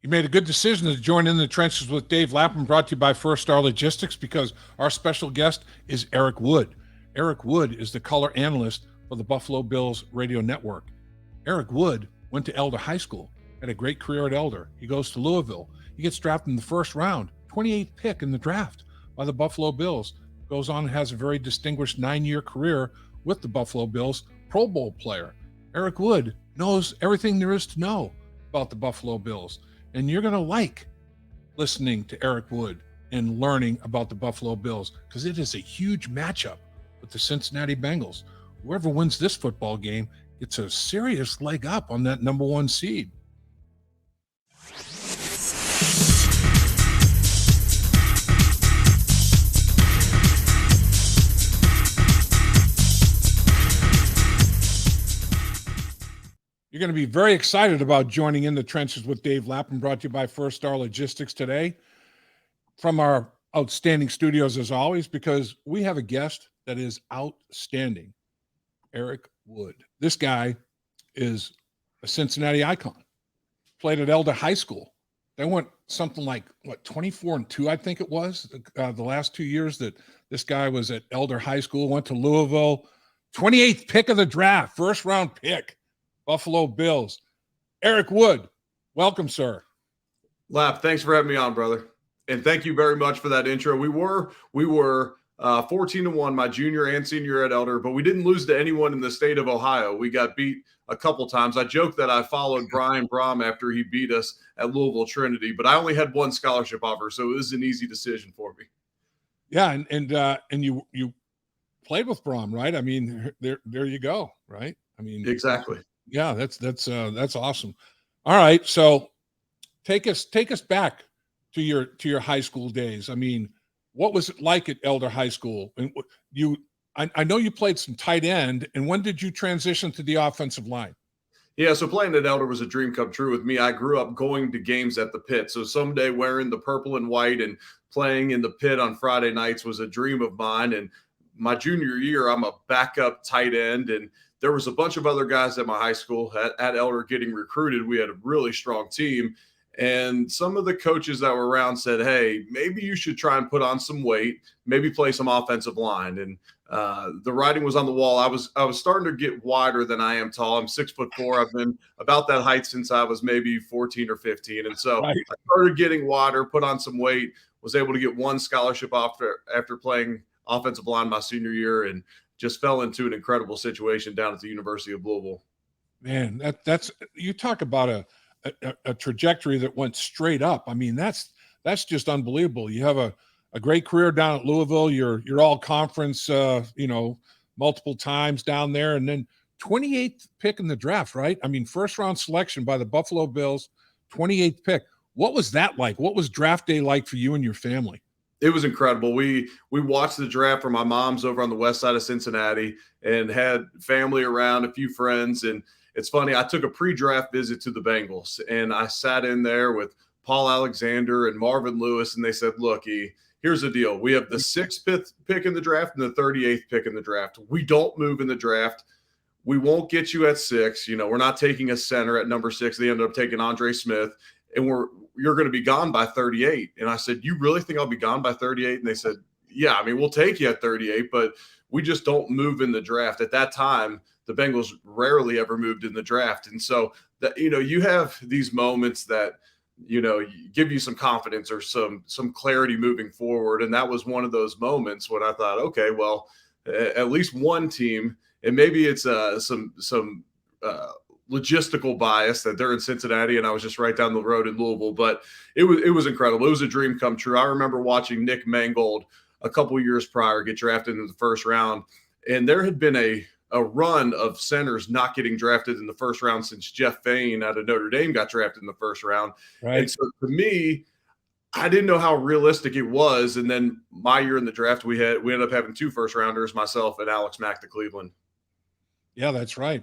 You made a good decision to join In the Trenches with Dave Lapham, brought to you by First Star Logistics, because our special guest is Eric Wood. Eric Wood is the color analyst for the Buffalo Bills radio network. Eric Wood went to Elder High School, had a great career at Elder. He goes to Louisville. He gets drafted in the first round, 28th pick in the draft by the Buffalo Bills. Goes on and has a very distinguished 9-year career with the Buffalo Bills, Pro Bowl player. Eric Wood knows everything there is to know about the Buffalo Bills. And you're going to like listening to Eric Wood and learning about the Buffalo Bills, because it is a huge matchup with the Cincinnati Bengals. Whoever wins this football game gets a serious leg up on that number 1 seed. You're going to be very excited about joining In the Trenches with Dave Lapham, brought to you by First Star Logistics today from our outstanding studios, as always, because we have a guest that is outstanding, Eric Wood. This guy is a Cincinnati icon, played at Elder High School. They went something like, 24-2, I think it was, the last 2 years that this guy was at Elder High School, went to Louisville, 28th pick of the draft, first-round pick. Buffalo Bills. Eric Wood, welcome, sir. Lap, thanks for having me on, brother. And thank you very much for that intro. We were 14-1 my junior and senior year at Elder, but we didn't lose to anyone in the state of Ohio. We got beat a couple times. I joked that I followed Brian Brom after he beat us at Louisville Trinity, but I only had one scholarship offer, so it was an easy decision for me. Yeah, and you played with Brom, right? I mean, there you go, right? I mean, exactly. Yeah, that's awesome. All right, so take us back to your high school days. I mean, what was it like at Elder High School? And I know you played some tight end. And when did you transition to the offensive line? Yeah, so playing at Elder was a dream come true with me. I grew up going to games at the pit. So someday wearing the purple and white and playing in the pit on Friday nights was a dream of mine. And my junior year, I'm a backup tight end, and there was a bunch of other guys at my high school at Elder getting recruited. We had a really strong team. And some of the coaches that were around said, hey, maybe you should try and put on some weight, maybe play some offensive line. And the writing was on the wall. I was starting to get wider than I am tall. I'm 6'4". I've been about that height since I was maybe 14 or 15. And so right. I started getting wider, put on some weight, was able to get one scholarship after playing offensive line my senior year, and just fell into an incredible situation down at the University of Louisville. Man, that's you talk about a trajectory that went straight up. I mean, that's just unbelievable. You have a great career down at Louisville. You're all conference, multiple times down there, and then 28th pick in the draft, right? I mean, first round selection by the Buffalo Bills, 28th pick. What was that like? What was draft day like for you and your family? It was incredible. We watched the draft from my mom's over on the west side of Cincinnati and had family around, a few friends. And it's funny, I took a pre-draft visit to the Bengals, and I sat in there with Paul Alexander and Marvin Lewis, and they said, look, here's the deal. We have the 6th pick in the draft and the 38th pick in the draft. We don't move in the draft. We won't get you at 6. We're not taking a center at number 6. They ended up taking Andre Smith, and you're going to be gone by 38. And I said, you really think I'll be gone by 38? And they said, yeah, I mean, we'll take you at 38, but we just don't move in the draft. At that time, the Bengals rarely ever moved in the draft. And so that, you have these moments that, give you some confidence or some clarity moving forward. And that was one of those moments when I thought, okay, well, at least one team, and maybe it's some logistical bias that they're in Cincinnati and I was just right down the road in Louisville, but it was incredible. It was a dream come true. I remember watching Nick Mangold a couple of years prior get drafted in the first round, and there had been a run of centers not getting drafted in the first round since Jeff Fain out of Notre Dame got drafted in the first round. Right. And so to me, I didn't know how realistic it was. And then my year in the draft, we ended up having 2 first rounders, myself and Alex Mack to Cleveland. Yeah, that's right.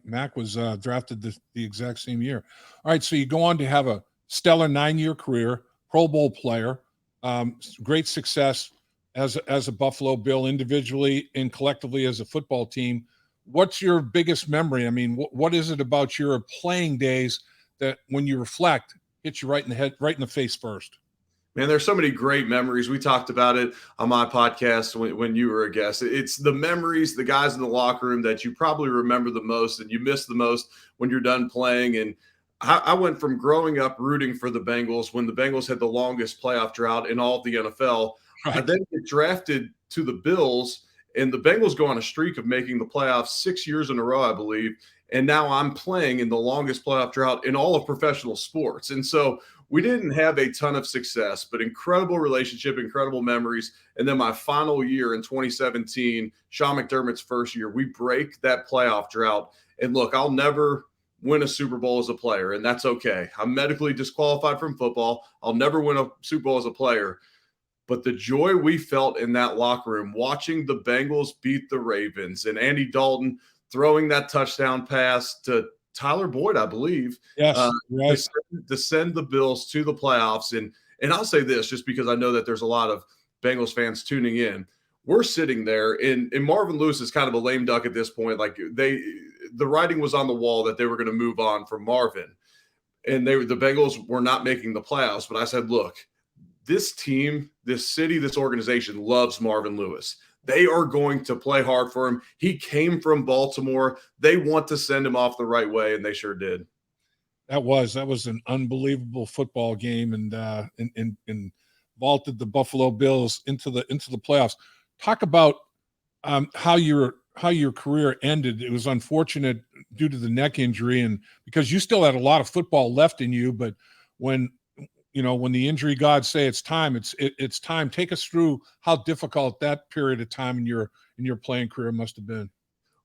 Mack was drafted the exact same year. All right, so you go on to have a stellar 9-year career, Pro Bowl player, great success as a Buffalo Bill individually and collectively as a football team. What's your biggest memory? I mean, what is it about your playing days that when you reflect, hits you right in the head, right in the face first. Man, there's so many great memories. We talked about it on my podcast when you were a guest. It's the memories, the guys in the locker room that you probably remember the most and you miss the most when you're done playing. And I went from growing up rooting for the Bengals when the Bengals had the longest playoff drought in all of the NFL. Right. I then get drafted to the Bills, and the Bengals go on a streak of making the playoffs 6 years in a row, I believe. And now I'm playing in the longest playoff drought in all of professional sports. And so we didn't have a ton of success, but incredible relationship, incredible memories. And then my final year in 2017, Sean McDermott's first year, we break that playoff drought. And look, I'll never win a Super Bowl as a player, and that's okay. I'm medically disqualified from football. I'll never win a Super Bowl as a player. But the joy we felt in that locker room, watching the Bengals beat the Ravens and Andy Dalton throwing that touchdown pass to Tyler Boyd, I believe, yes, right. to send the Bills to the playoffs. And I'll say this, just because I know that there's a lot of Bengals fans tuning in. We're sitting there, and Marvin Lewis is kind of a lame duck at this point. Like the writing was on the wall that they were going to move on from Marvin, and the Bengals were not making the playoffs. But I said, look, this team, this city, this organization loves Marvin Lewis. They are going to play hard for him. He came from Baltimore. They want to send him off the right way, and they sure did. That was an unbelievable football game, and vaulted the Buffalo Bills into the playoffs. Talk about how your career ended. It was unfortunate due to the neck injury, and because you still had a lot of football left in you, but when the injury gods say it's time, it's time. Take us through how difficult that period of time in your playing career must have been.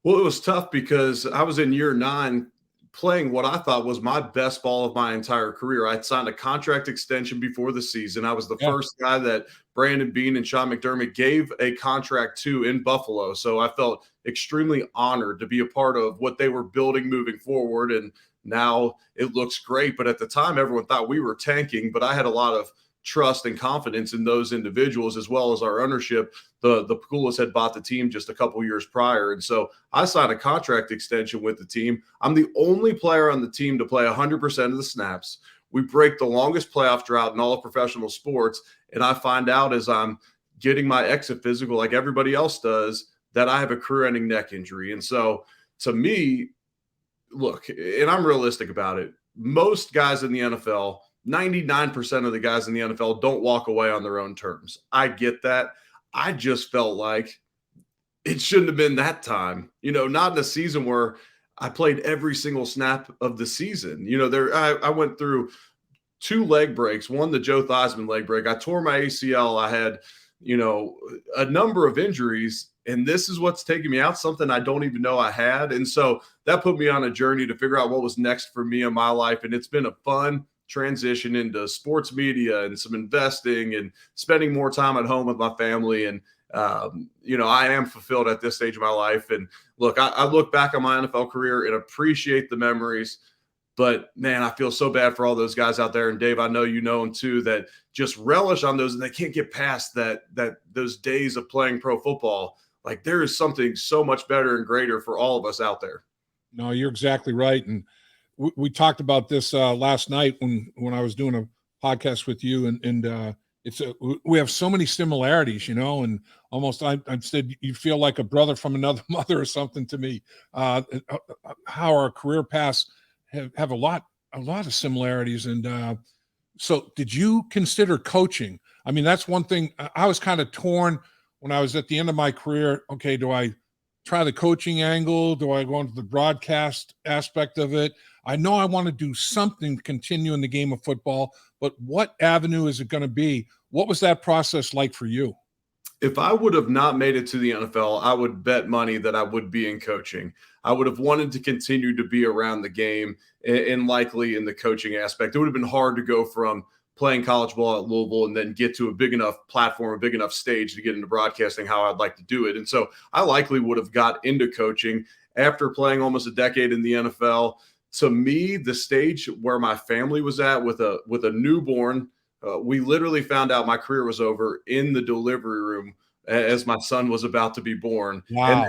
Well, it was tough because I was in year 9 playing what I thought was my best ball of my entire career. I'd signed a contract extension before the season. I was the first guy that Brandon Beane and Sean McDermott gave a contract to in Buffalo. So I felt extremely honored to be a part of what they were building moving forward. And now it looks great. But at the time, everyone thought we were tanking, but I had a lot of trust and confidence in those individuals, as well as our ownership. The Pukulas had bought the team just a couple years prior. And so I signed a contract extension with the team. I'm the only player on the team to play 100% of the snaps. We break the longest playoff drought in all of professional sports. And I find out as I'm getting my exit physical, like everybody else does, that I have a career-ending neck injury. And so to me, look, and I'm realistic about it, most guys in the NFL, 99% of the guys in the NFL don't walk away on their own terms. I get that. I just felt like it shouldn't have been that time. Not in a season where I played every single snap of the season. I went through 2 leg breaks, one, the Joe Theismann leg break. I tore my ACL. I had, a number of injuries, and this is what's taking me out, something I don't even know I had. And so that put me on a journey to figure out what was next for me in my life. And it's been a fun transition into sports media and some investing and spending more time at home with my family. And, I am fulfilled at this stage of my life. And look, I look back on my NFL career and appreciate the memories, but man, I feel so bad for all those guys out there. And Dave, I know you know them too, that just relish on those and they can't get past those days of playing pro football. Like there is something so much better and greater for all of us out there. No, you're exactly right. And we talked about this last night when I was doing a podcast with you, and we have so many similarities, and almost I said you feel like a brother from another mother or something to me. How our career paths have a lot of similarities. And so, did you consider coaching? I mean, that's one thing. I was kind of torn when I was at the end of my career. Okay, do I try the coaching angle? Do I go into the broadcast aspect of it? I know I want to do something to continue in the game of football, but what avenue is it going to be? What was that process like for you? If I would have not made it to the NFL, I would bet money that I would be in coaching. I would have wanted to continue to be around the game and likely in the coaching aspect. It would have been hard to go from playing college ball at Louisville and then get to a big enough platform, a big enough stage to get into broadcasting how I'd like to do it. And so I likely would have got into coaching after playing almost a decade in the NFL. To me, the stage where my family was at with a newborn, we literally found out my career was over in the delivery room as my son was about to be born. Wow.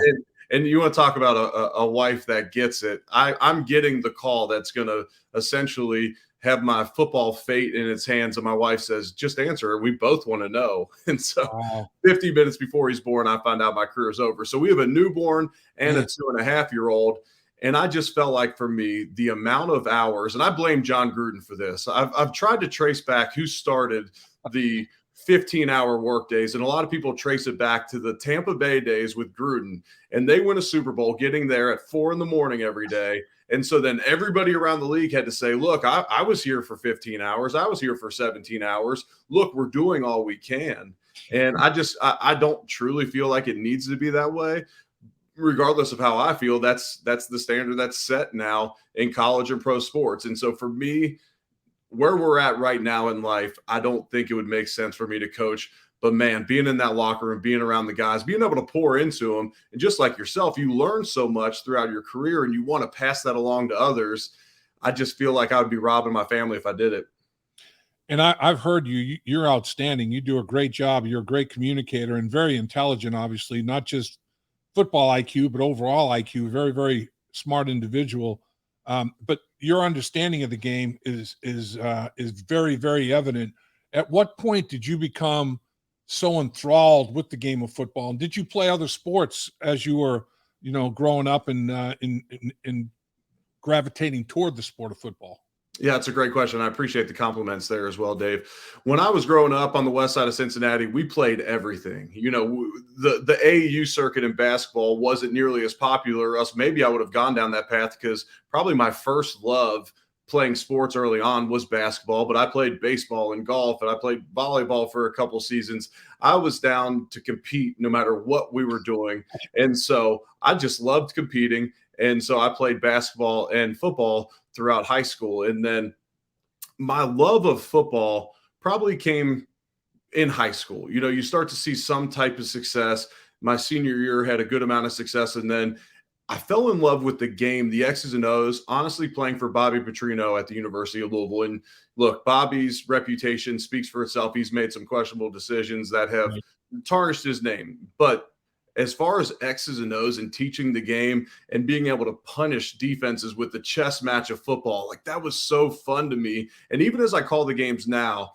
And you want to talk about a wife that gets it. I'm getting the call that's going to essentially have my football fate in its hands. And my wife says, just answer it. We both want to know. And so Wow. 50 minutes before he's born, I find out my career is over. So we have a newborn and a 2.5-year-old. And I just felt like, for me, the amount of hours, and I blame John Gruden for this. I've tried to trace back who started the 15-hour work days, and a lot of people trace it back to the Tampa Bay days with Gruden. And they win a Super Bowl getting there at 4 a.m. every day. And so then everybody around the league had to say, look, I was here for 15 hours. I was here for 17 hours. Look, we're doing all we can. And I don't truly feel like it needs to be that way. Regardless of how I feel, that's the standard that's set now in college and pro sports. And so for me, where we're at right now in life, I don't think it would make sense for me to coach. But man, being in that locker room, being around the guys, being able to pour into them, and just like yourself, you learn so much throughout your career and you want to pass that along to others. I just feel like I would be robbing my family if I did it. And I've heard you. You're outstanding. You do a great job. You're a great communicator and very intelligent, obviously, not just football IQ, but overall IQ. Very, very smart individual. But your understanding of the game is very, very evident. At what point did you become so enthralled with the game of football? And did you play other sports as you were, growing up and in gravitating toward the sport of football? Yeah, it's a great question. I appreciate the compliments there as well, Dave. When I was growing up on the west side of Cincinnati, we played everything. The AAU circuit in basketball wasn't nearly as popular. Else maybe I would have gone down that path, because probably my first love playing sports early on was basketball, but I played baseball and golf, and I played volleyball for a couple seasons. I was down to compete no matter what we were doing. And so I just loved competing. And so I played basketball and football throughout high school. And then my love of football probably came in high school. You start to see some type of success. My senior year had a good amount of success. And then I fell in love with the game, the X's and O's, honestly playing for Bobby Petrino at the University of Louisville. And look, Bobby's reputation speaks for itself. He's made some questionable decisions that have tarnished his name. But as far as X's and O's and teaching the game and being able to punish defenses with the chess match of football, like, that was so fun to me. And even as I call the games now,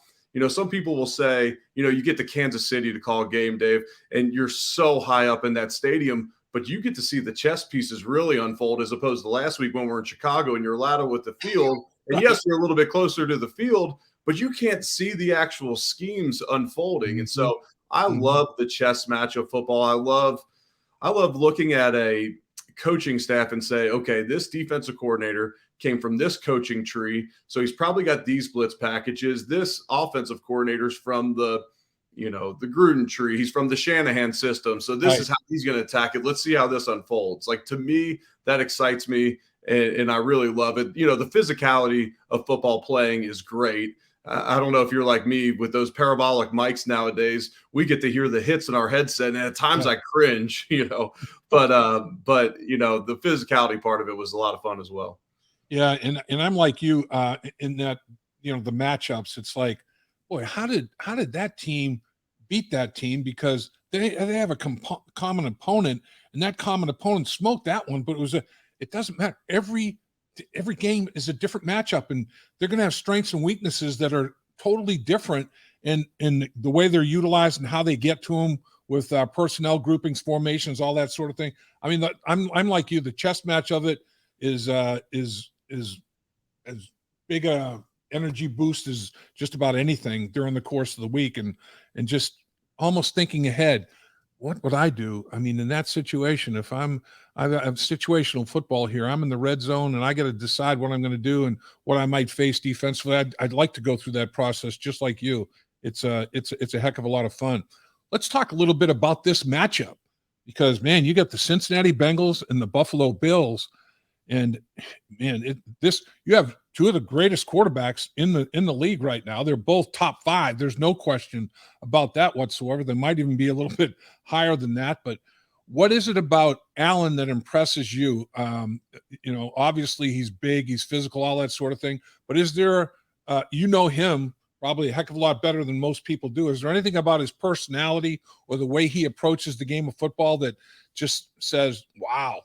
some people will say, you get to Kansas City to call a game, Dave, and you're so high up in that stadium, but you get to see the chess pieces really unfold, as opposed to last week when we're in Chicago and you're louder with the field. And yes, you're a little bit closer to the field, but you can't see the actual schemes unfolding. And so I love the chess match of football. I love looking at a coaching staff and say, okay, this defensive coordinator came from this coaching tree, so he's probably got these blitz packages. This offensive coordinator's from the Gruden tree. He's from the Shanahan system. So this is how he's going to attack it. Let's see how this unfolds. Like, to me, that excites me, and I really love it. The physicality of football playing is great. I don't know if you're like me with those parabolic mics nowadays. We get to hear the hits in our headset, and at times I cringe, but the physicality part of it was a lot of fun as well. Yeah, and I'm like you in that, the matchups. It's like, boy, how did that team beat that team? Because they have a common opponent, and that common opponent smoked that one. But it doesn't matter. Every game is a different matchup, and they're going to have strengths and weaknesses that are totally different in the way they're utilized and how they get to them with personnel groupings, formations, all that sort of thing. I mean, I'm like you. The chess match of it is as big a energy boost as just about anything during the course of the week, and just almost thinking ahead. What would I do? I mean, in that situation, if I have situational football here, I'm in the red zone and I got to decide what I'm going to do and what I might face defensively. I'd like to go through that process just like you. It's a heck of a lot of fun. Let's talk a little bit about this matchup, because, man, you got the Cincinnati Bengals and the Buffalo Bills, and man, you have two of the greatest quarterbacks in the league right now. They're both top 5. There's no question about that whatsoever. They might even be a little bit higher than that. But what is it about Allen that impresses you? Obviously he's big, he's physical, all that sort of thing. But is there, him probably a heck of a lot better than most people do. Is there anything about his personality or the way he approaches the game of football that just says, wow?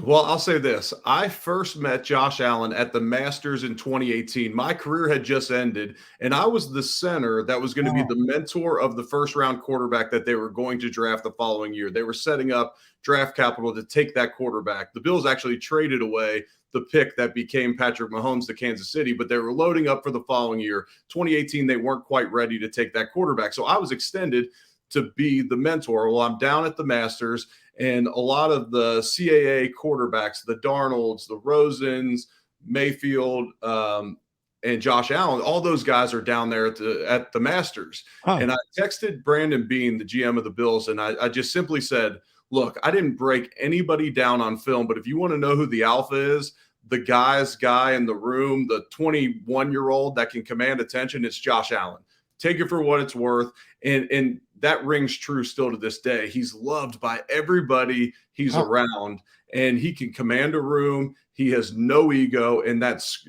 Well, I'll say this. I first met Josh Allen at the Masters in 2018. My career had just ended, and I was the center that was going to be the mentor of the first-round quarterback that they were going to draft the following year. They were setting up draft capital to take that quarterback. The Bills actually traded away the pick that became Patrick Mahomes to Kansas City, but they were loading up for the following year. 2018, they weren't quite ready to take that quarterback. So I was extended to be the mentor. Well, I'm down at the Masters, and a lot of the CAA quarterbacks, the Darnolds, the Rosens, Mayfield, and Josh Allen, all those guys are down there at the Masters. And I texted Brandon Beane, the GM of the Bills, and I just simply said, look, I didn't break anybody down on film, but if you want to know who the alpha is, the guy in the room, the 21-year-old that can command attention, it's Josh Allen. Take it for what it's worth. And that rings true still to this day. He's loved by everybody he's around, and he can command a room. He has no ego, and that's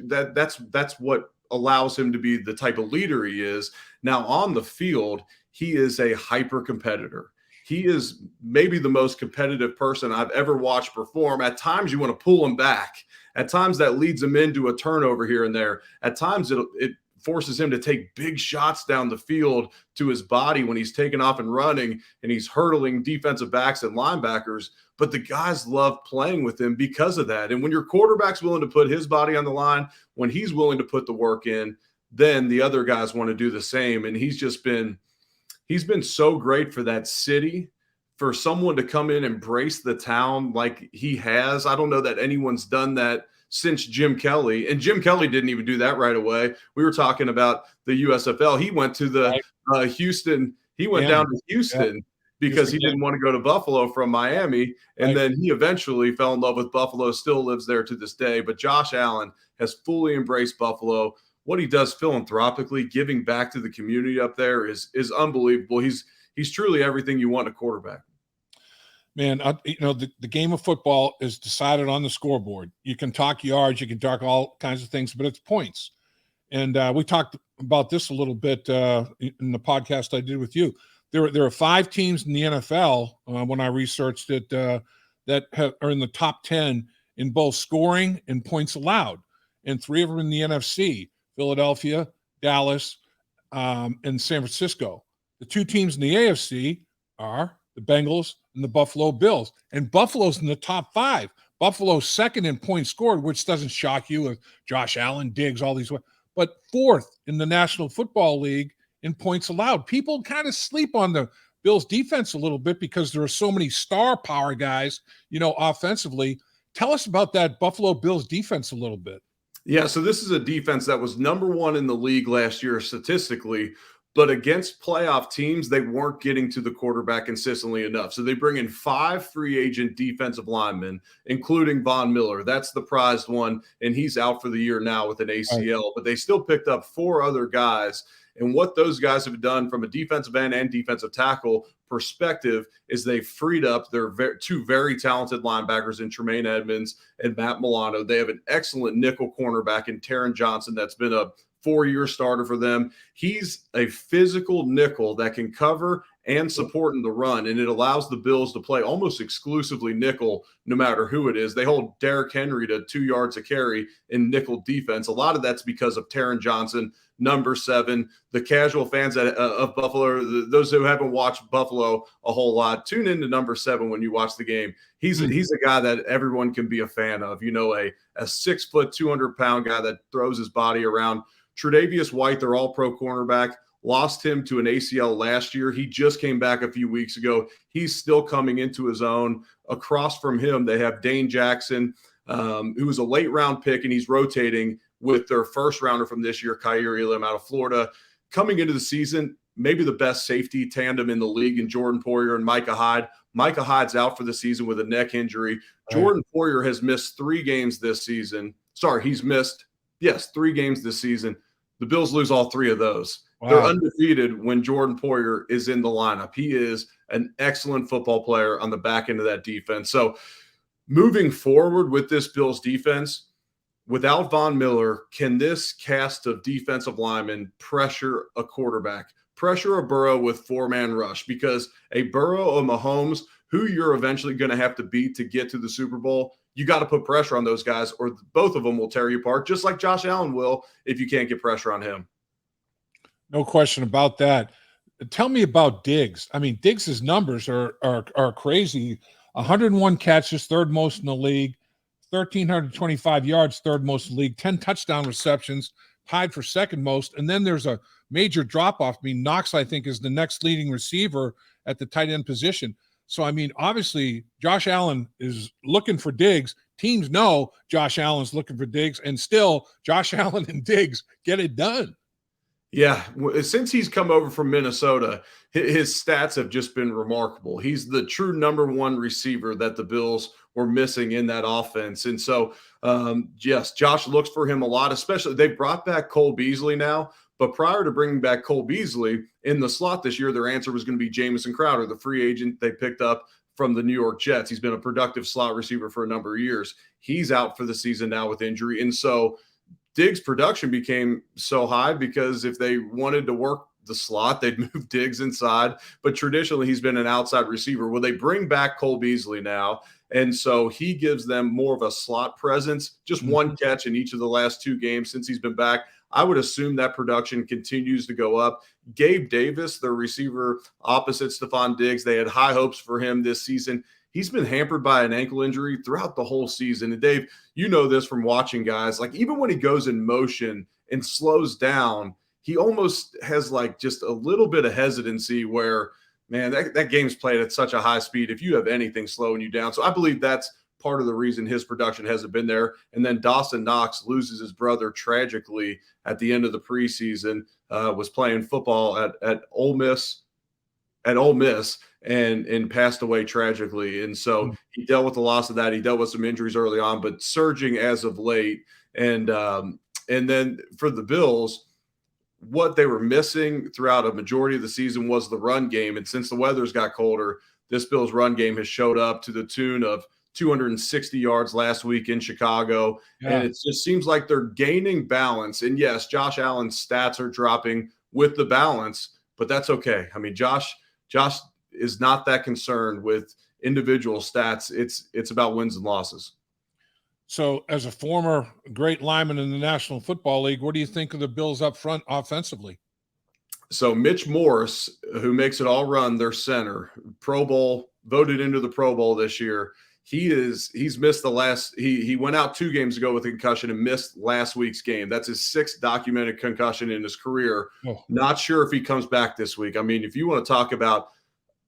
what allows him to be the type of leader he is. Now on the field, he is a hyper competitor. He is maybe the most competitive person I've ever watched perform. At times you want to pull him back. At times that leads him into a turnover here and there. At times it forces him to take big shots down the field to his body when he's taking off and running and he's hurdling defensive backs and linebackers. But the guys love playing with him because of that. And when your quarterback's willing to put his body on the line, when he's willing to put the work in, then the other guys want to do the same. And he's been so great for that city. For someone to come in and embrace the town like he has, I don't know that anyone's done that since Jim Kelly. And Jim Kelly didn't even do that right away. We were talking about the USFL. He went to the Houston. He went down to Houston because he didn't want to go to Buffalo from Miami. And then he eventually fell in love with Buffalo, still lives there to this day. But Josh Allen has fully embraced Buffalo. What he does philanthropically, giving back to the community up there is unbelievable. He's truly everything you want in a quarterback. Man, the game of football is decided on the scoreboard. You can talk yards, you can talk all kinds of things, but it's points. And we talked about this a little bit in the podcast I did with you. There are 5 teams in the NFL, when I researched it, that are in the top 10 in both scoring and points allowed. And 3 of them in the NFC, Philadelphia, Dallas, and San Francisco. The 2 teams in the AFC are the Bengals and the Buffalo Bills. And Buffalo's in the top 5. Buffalo's second in points scored, which doesn't shock you with Josh Allen, Diggs, all these. But 4th in the National Football League in points allowed. People kind of sleep on the Bills defense a little bit because there are so many star power guys, offensively. Tell us about that Buffalo Bills defense a little bit. Yeah, so this is a defense that was number 1 in the league last year statistically, but against playoff teams, they weren't getting to the quarterback consistently enough. So they bring in 5 free agent defensive linemen, including Von Miller. That's the prized one, and he's out for the year now with an ACL. But they still picked up 4 other guys. And what those guys have done from a defensive end and defensive tackle perspective is they freed up their 2 very talented linebackers in Tremaine Edmonds and Matt Milano. They have an excellent nickel cornerback in Taron Johnson that's been a 4-year starter for them. He's a physical nickel that can cover and support in the run, and it allows the Bills to play almost exclusively nickel no matter who it is. They hold Derrick Henry to 2 yards a carry in nickel defense. A lot of that's because of Taron Johnson, number 7. The casual fans of Buffalo, those who haven't watched Buffalo a whole lot, tune into number 7 when you watch the game. He's a guy that everyone can be a fan of. A 6 foot, 200-pound guy that throws his body around. Tre'Davious White, their all-pro cornerback, lost him to an ACL last year. He just came back a few weeks ago. He's still coming into his own. Across from him, they have Dane Jackson, who was a late-round pick, and he's rotating with their first-rounder from this year, Khair Elam out of Florida. Coming into the season, maybe the best safety tandem in the league in Jordan Poyer and Micah Hyde. Micah Hyde's out for the season with a neck injury. Jordan Poyer has missed 3 games this season. Sorry, he's missed, 3 games this season. The Bills lose all 3 of those. Wow. They're undefeated when Jordan Poyer is in the lineup. He is an excellent football player on the back end of that defense. So moving forward with this Bills defense, without Von Miller, can this cast of defensive linemen pressure a quarterback, pressure a Burrow with four-man rush? Because a Burrow or Mahomes, who you're eventually going to have to beat to get to the Super Bowl, you got to put pressure on those guys, or both of them will tear you apart, just like Josh Allen will if you can't get pressure on him. No question about that. Tell me about Diggs. I mean, Diggs' numbers are crazy. 101 catches, third most in the league. 1,325 yards, third most in the league. 10 touchdown receptions, tied for second most. And then there's a major drop-off. I mean, Knox, I think, is the next leading receiver at the tight end position. So, I mean, obviously, Josh Allen is looking for Diggs. Teams know Josh Allen's looking for Diggs, and still Josh Allen and Diggs get it done. Yeah, since he's come over from Minnesota, his stats have just been remarkable. He's the true number one receiver that the Bills were missing in that offense. And so, yes, Josh looks for him a lot, especially they brought back Cole Beasley now. But prior to bringing back Cole Beasley in the slot this year, their answer was going to be Jamison Crowder, the free agent they picked up from the New York Jets. He's been a productive slot receiver for a number of years. He's out for the season now with injury. And so Diggs' production became so high because if they wanted to work the slot, they'd move Diggs inside. But traditionally, he's been an outside receiver. Well, they bring back Cole Beasley now. And so he gives them more of a slot presence, just one catch in each of the last two games since he's been back. I would assume that production continues to go up. Gabe Davis, the receiver opposite Stephon Diggs, they had high hopes for him this season. He's been hampered by an ankle injury throughout the whole season. And Dave, you know this from watching guys, like even when he goes in motion and slows down, he almost has like just a little bit of hesitancy where, man, that game's played at such a high speed if you have anything slowing you down. So I believe that's part of the reason his production hasn't been there. And then Dawson Knox loses his brother tragically at the end of the preseason, was playing football at Ole Miss and passed away tragically. And so he dealt with the loss of that. He dealt with some injuries early on, but surging as of late. And then for the Bills, what they were missing throughout a majority of the season was the run game. And since the weather's got colder, this Bills run game has showed up to the tune of 260 yards last week in Chicago. Yeah. And it just seems like they're gaining balance. And yes, Josh Allen's stats are dropping with the balance, but that's okay. I mean, Josh is not that concerned with individual stats. It's about wins and losses. So as a former great lineman in the National Football League, what do you think of the Bills up front offensively? So Mitch Morse, who makes it all run, their center, Pro Bowl, voted into the Pro Bowl this year. He's missed he went out 2 games ago with a concussion and missed last week's game. That's his 6th documented concussion in his career. Oh. Not sure if he comes back this week. I mean, if you want to talk about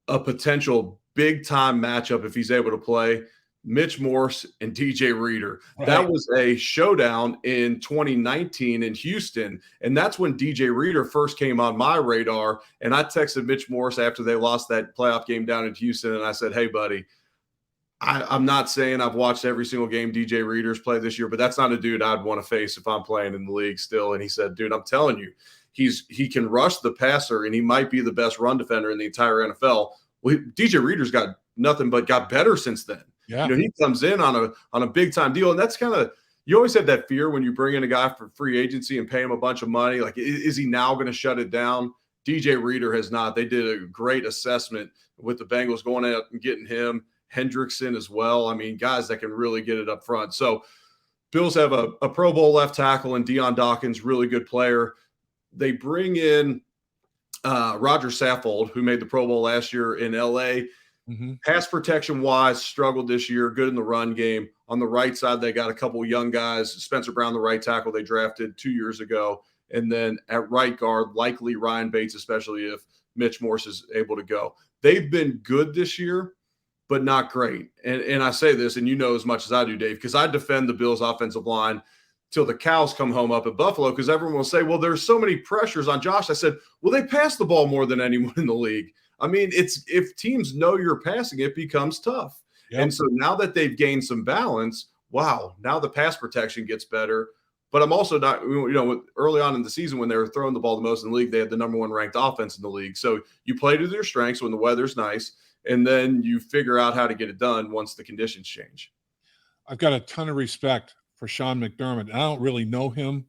a potential big time matchup, if he's able to play, Mitch Morse and DJ Reader. Right. That was a showdown in 2019 in Houston. And that's when DJ Reader first came on my radar. And I texted Mitch Morse after they lost that playoff game down in Houston. And I said, hey, buddy, I'm not saying I've watched every single game DJ Reader's play this year, but that's not a dude I'd want to face if I'm playing in the league still. And he said, dude, I'm telling you, he can rush the passer and he might be the best run defender in the entire NFL. Well, DJ Reader's got nothing but got better since then. Yeah. He comes in on a big time deal. And that's kind of, you always have that fear when you bring in a guy for free agency and pay him a bunch of money. Like, is he now going to shut it down? DJ Reader has not. They did a great assessment with the Bengals going out and getting him. Hendrickson as well. I mean, guys that can really get it up front. So Bills have a Pro Bowl left tackle and Deion Dawkins, really good player. They bring in Roger Saffold, who made the Pro Bowl last year in L.A., Pass protection wise, struggled this year. Good in the run game. On the right side, they got a couple of young guys. Spencer Brown, the right tackle, they drafted 2 years ago. And then at right guard, likely Ryan Bates, especially if Mitch Morse is able to go. They've been good this year, but not great. And I say this, and you know as much as I do, Dave, because I defend the Bills' offensive line till the cows come home up at Buffalo, because everyone will say, well, there's so many pressures on Josh. I said, well, they pass the ball more than anyone in the league. I mean, if teams know you're passing, it becomes tough. Yep. And so now that they've gained some balance, wow, now the pass protection gets better. But I'm also not, early on in the season when they were throwing the ball the most in the league, they had the number 1 ranked offense in the league. So you play to their strengths when the weather's nice, and then you figure out how to get it done once the conditions change. I've got a ton of respect for Sean McDermott. I don't really know him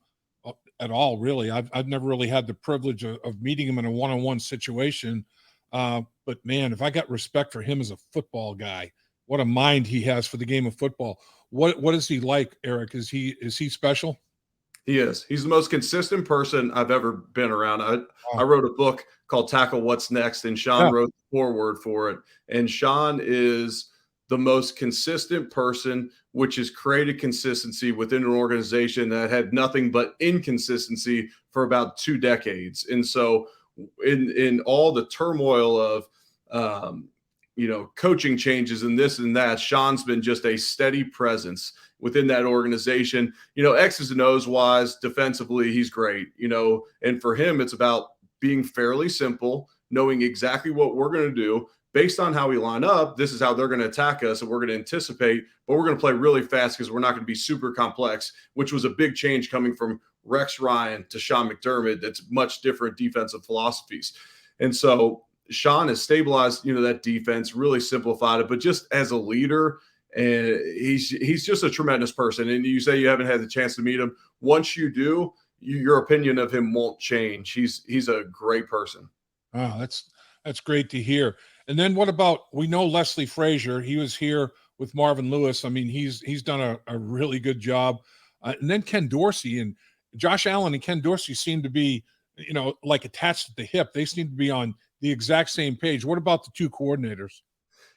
at all, really. I've never really had the privilege of meeting him in a one-on-one situation. But man, if I got respect for him as a football guy, what a mind he has for the game of football. What is he like, Eric? Is he special? He is. He's the most consistent person I've ever been around. I wrote a book called Tackle What's Next, and Sean wrote the foreword for it. And Sean is the most consistent person, which has created consistency within an organization that had nothing but inconsistency for about 2 decades. And so in all the turmoil of coaching changes and this and that, Sean's been just a steady presence within that organization. X's and O's wise, defensively, he's great, and for him, it's about being fairly simple, knowing exactly what we're going to do based on how we line up. This is how they're going to attack us, and we're going to anticipate, but we're going to play really fast because we're not going to be super complex, which was a big change coming from Rex Ryan to Sean McDermott. That's much different defensive philosophies. And so Sean has stabilized, that defense, really simplified it, but just as a leader, and he's just a tremendous person. And you say you haven't had the chance to meet him. Once you do, your opinion of him won't change. He's a great person. Wow, that's great to hear. And then what about, we know Leslie Frazier, he was here with Marvin Lewis. I mean, he's done a really good job. And then Ken Dorsey and Josh Allen and Ken Dorsey seem to be, like attached at the hip. They seem to be on the exact same page. What about the two coordinators?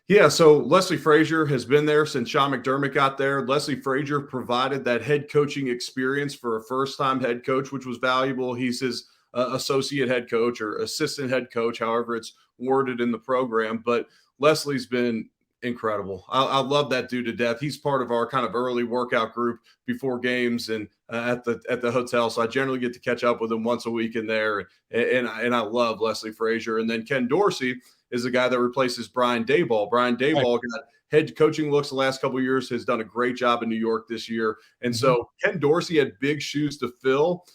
Yeah, so Leslie Frazier has been there since Sean McDermott got there. Leslie Frazier provided that head coaching experience for a first-time head coach, which was valuable. He's his associate head coach or assistant head coach, however it's worded in the program. But Leslie's been incredible. I love that dude to death. He's part of our kind of early workout group before games and at the hotel. So I generally get to catch up with him once a week in there. And I love Leslie Frazier. And then Ken Dorsey is the guy that replaces Brian Daboll. Brian Daboll got head coaching looks the last couple of years, has done a great job in New York this year. And so Ken Dorsey had big shoes to fill.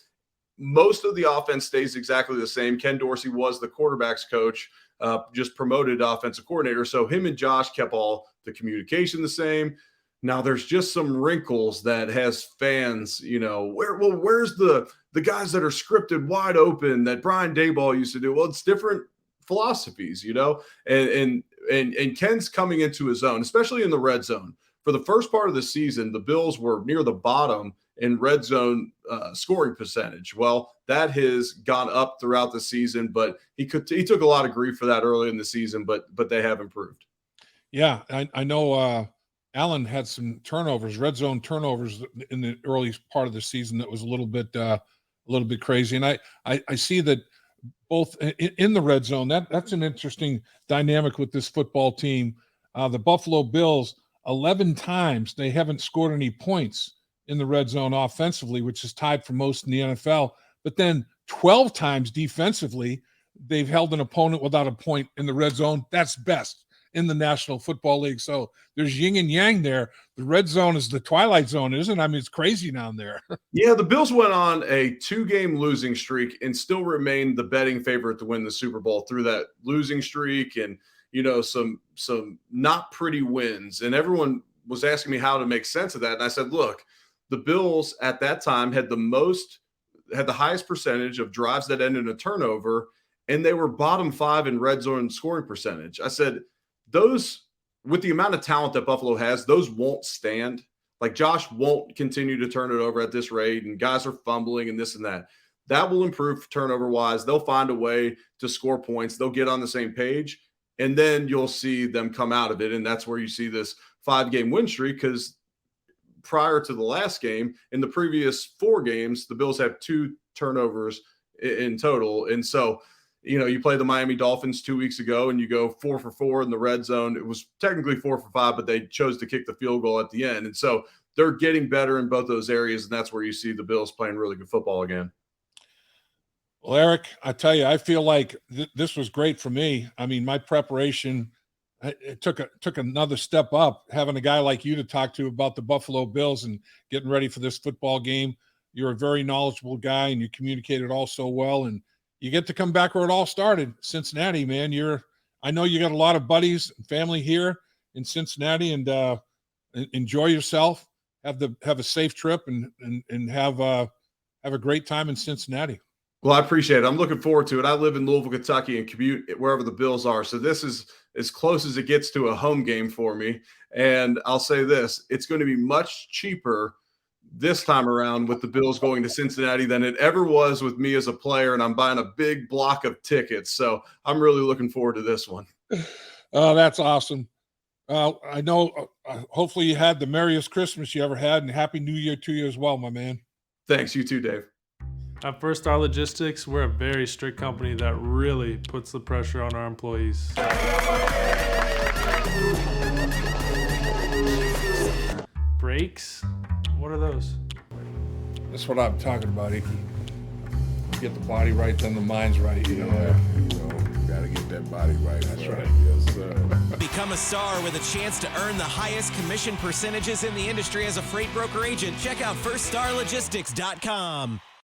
Most of the offense stays exactly the same. Ken Dorsey was the quarterback's coach, just promoted offensive coordinator. So him and Josh kept all the communication the same. Now there's just some wrinkles that has fans, where's the guys that are scripted wide open that Brian Daboll used to do? Well, it's different philosophies, and Ken's coming into his own, especially in the red zone. For the first part of the season, the Bills were near the bottom in red zone scoring percentage. Well, that has gone up throughout the season, but he took a lot of grief for that early in the season, but they have improved. Yeah, I know Allen had some turnovers, red zone turnovers in the early part of the season that was a little bit crazy. And I see that both in the red zone, that's an interesting dynamic with this football team. The Buffalo Bills, 11 times they haven't scored any points in the red zone offensively, which is tied for most in the NFL. But then 12 times defensively, they've held an opponent without a point in the red zone. That's best in the National Football League. So there's yin and yang there. The red zone is the twilight zone, isn't it? I mean, it's crazy down there. Yeah, the Bills went on a 2-game losing streak and still remained the betting favorite to win the Super Bowl through that losing streak and, some not pretty wins. And everyone was asking me how to make sense of that. And I said, look, the Bills at that time had the highest percentage of drives that ended in a turnover, and they were bottom 5 in red zone scoring percentage. I said, those, with the amount of talent that Buffalo has, those won't stand. Like Josh won't continue to turn it over at this rate, and guys are fumbling and this and that. That will improve turnover wise. They'll find a way to score points. They'll get on the same page, and then you'll see them come out of it. And that's where you see this 5-game win streak, because prior to the last game, in the previous 4 games, the Bills have 2 turnovers in total. And so, you play the Miami Dolphins 2 weeks ago and you go 4 for 4 in the red zone. It was technically 4 for 5, but they chose to kick the field goal at the end. And so they're getting better in both those areas. And that's where you see the Bills playing really good football again. Well, Eric, I tell you, I feel like this was great for me. I mean, my preparation, it took another step up, having a guy like you to talk to about the Buffalo Bills and getting ready for this football game. You're a very knowledgeable guy and you communicated all so well. And you get to come back where it all started, Cincinnati, man. I know you got a lot of buddies and family here in Cincinnati, and enjoy yourself. have a safe trip and have a great time in Cincinnati. Well, I appreciate it. I'm looking forward to it. I live in Louisville, Kentucky, and commute wherever the Bills are. So this is as close as it gets to a home game for me. And I'll say this, it's going to be much cheaper this time around with the Bills going to Cincinnati than it ever was with me as a player. And I'm buying a big block of tickets. So I'm really looking forward to this one. Oh, that's awesome. I know hopefully you had the merriest Christmas you ever had, and Happy New Year to you as well, my man. Thanks. You too, Dave. At First Star Logistics, we're a very strict company that really puts the pressure on our employees. Breaks? What are those? That's what I'm talking about, Icky. Get the body right, then the mind's right. You know, gotta get that body right. That's right. Yes, sir. Become a star with a chance to earn the highest commission percentages in the industry as a freight broker agent. Check out firststarlogistics.com.